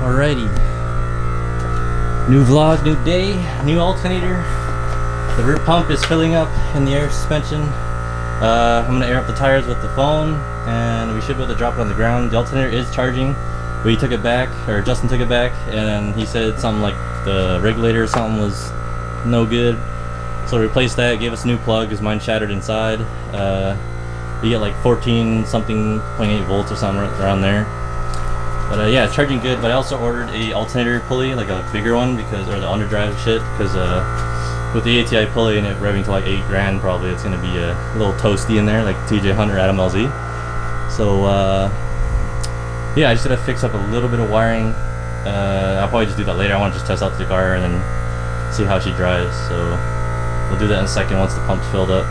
Alrighty. New vlog, new day, new alternator. The rear pump is filling up in the air suspension. I'm gonna air up the tires with the phone and we should be able to drop it on the ground. The alternator is charging. We took it back, or Justin took it back, and he said something like the regulator or something was no good. So we replaced that, gave us a new plug because mine shattered inside. You get like 14 something 0.8 volts or something around there. But yeah, it's charging good. But I also ordered a alternator pulley, like a bigger one, because, or the underdrive shit, because with the ATI pulley and it revving to like 8 grand probably, it's gonna be a little toasty in there, like TJ Hunt or Adam LZ. So yeah, I just gotta fix up a little bit of wiring. I'll probably just do that later. I want to just test out the car and then see how she drives. So we'll do that in a second once the pump's filled up.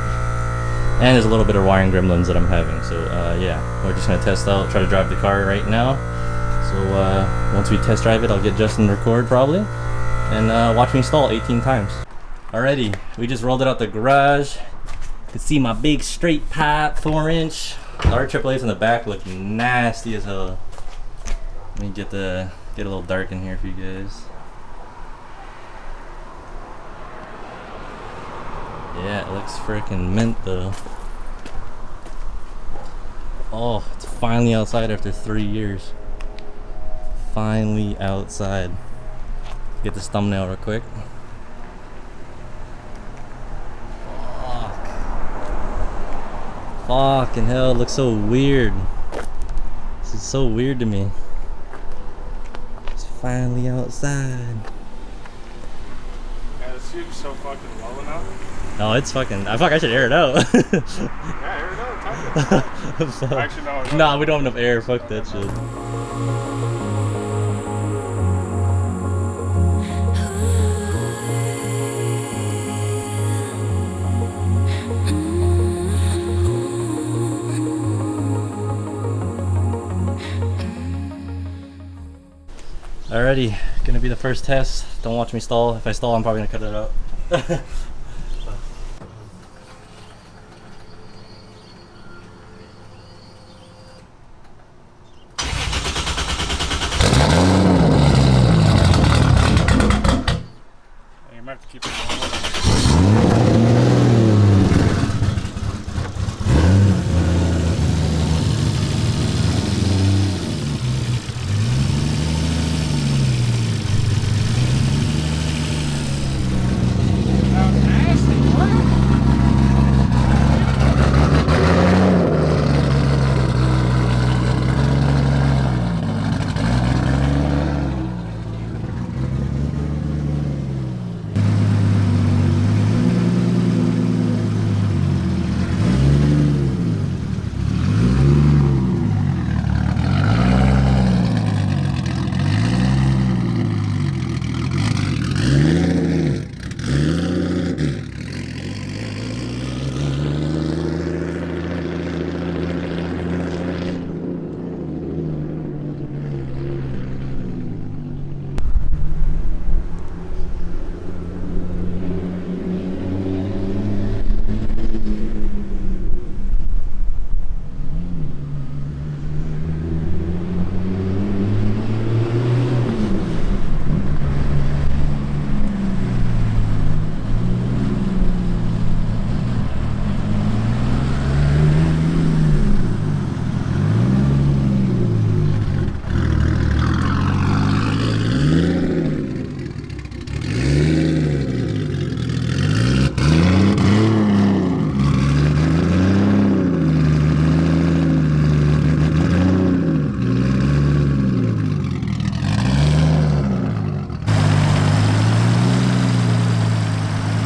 And there's a little bit of wiring gremlins that I'm having. So yeah, we're just gonna test out, try to drive the car right now. So once we test drive it, I'll get Justin to record probably, and watch me install 18 times. Alrighty, we just rolled it out the garage. You can see my big straight pipe, 4-inch. The RAAA's in the back look nasty as hell. Let me get a little dark in here for you guys. Yeah, it looks freaking mint though. Oh, it's finally outside after 3 years. Finally outside. Get this thumbnail real quick. Fucking hell, it looks so weird. This is so weird to me. It's finally outside. Yeah, the seems so fucking low now. No, it's fucking. I should air it out. Yeah, air it out. Actually, no. Nah, we don't have enough air. Fuck that shit. Alrighty, gonna be the first test. Don't watch me stall. If I stall, I'm probably gonna cut it out. You might have to keep it going.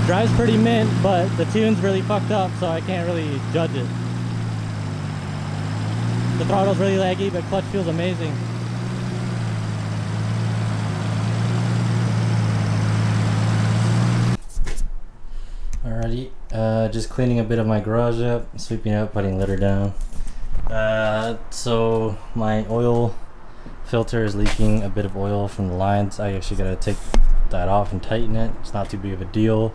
Drives pretty mint, but the tune's really fucked up, so I can't really judge it. The throttle's really laggy, but clutch feels amazing. Alrighty, just cleaning a bit of my garage up, sweeping up, putting litter down. So my oil filter is leaking a bit of oil from the lines. I actually gotta take that off and tighten it. It's not too big of a deal.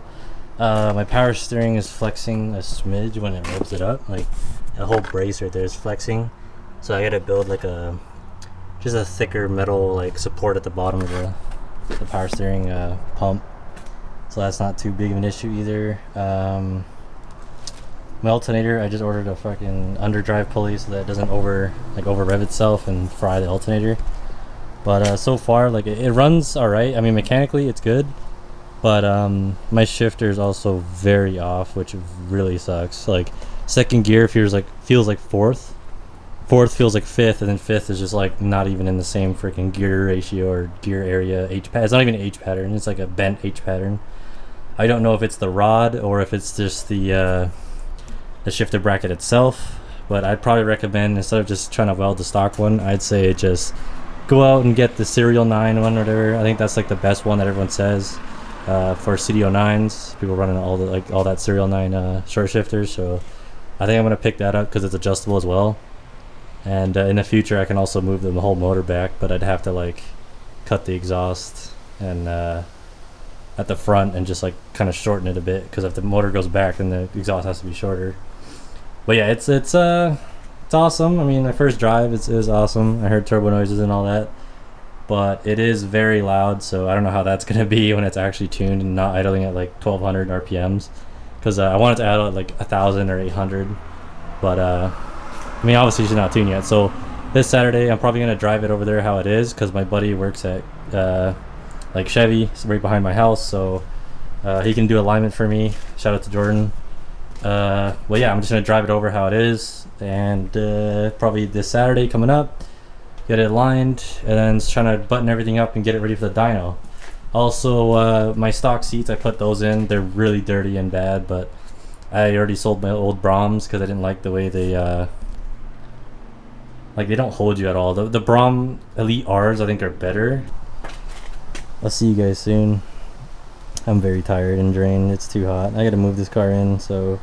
My power steering is flexing a smidge when it revs it up. Like the whole brace right there is flexing. So I gotta build like a just a thicker metal like support at the bottom of the power steering pump, so that's not too big of an issue either. My alternator, I just ordered a fucking underdrive pulley so that it doesn't over rev itself and fry the alternator. But so far, like it runs all right. I mean, mechanically it's good, but my shifter is also very off, which really sucks. Like second gear feels like fourth feels like fifth, and then fifth is just like not even in the same freaking gear ratio or gear area H pattern. It's not even an H pattern. It's like a bent H pattern. I don't know if it's the rod or if it's just the shifter bracket itself, but I'd probably recommend, instead of just trying to weld the stock one, I'd say just go out and get the Serial 9 one or whatever. I think that's like the best one that everyone says for CD09s. People running all that Serial 9 short shifters, so I think I'm gonna pick that up because it's adjustable as well. And in the future, I can also move the whole motor back, but I'd have to like cut the exhaust and at the front and just like kind of shorten it a bit, because if the motor goes back, then the exhaust has to be shorter. But yeah, it's awesome. I mean, my first drive, it was awesome. I heard turbo noises and all that, but it is very loud. So I don't know how that's gonna be when it's actually tuned and not idling at like 1200 RPMs. Because I wanted to add at like 1000 or 800, but I mean, obviously she's not tuned yet. So this Saturday, I'm probably gonna drive it over there how it is, because my buddy works at like Chevy, it's right behind my house, so he can do alignment for me. Shout out to Jordan. Well, yeah, I'm just gonna drive it over how it is, and probably this Saturday coming up, get it aligned, and then just trying to button everything up and get it ready for the dyno. Also, my stock seats, I put those in. They're really dirty and bad, but I already sold my old Brahms because I didn't like the way they they don't hold you at all. The Brahm Elite R's I think are better. I'll see you guys soon. I'm very tired and drained. It's too hot. I gotta move this car in, so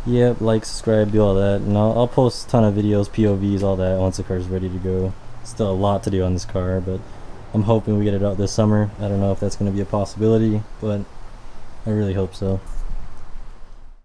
yep, like, subscribe, do all that, and I'll post a ton of videos, POVs, all that once the car's ready to go. Still a lot to do on this car, but I'm hoping we get it out this summer. I don't know if that's gonna be a possibility, but I really hope so.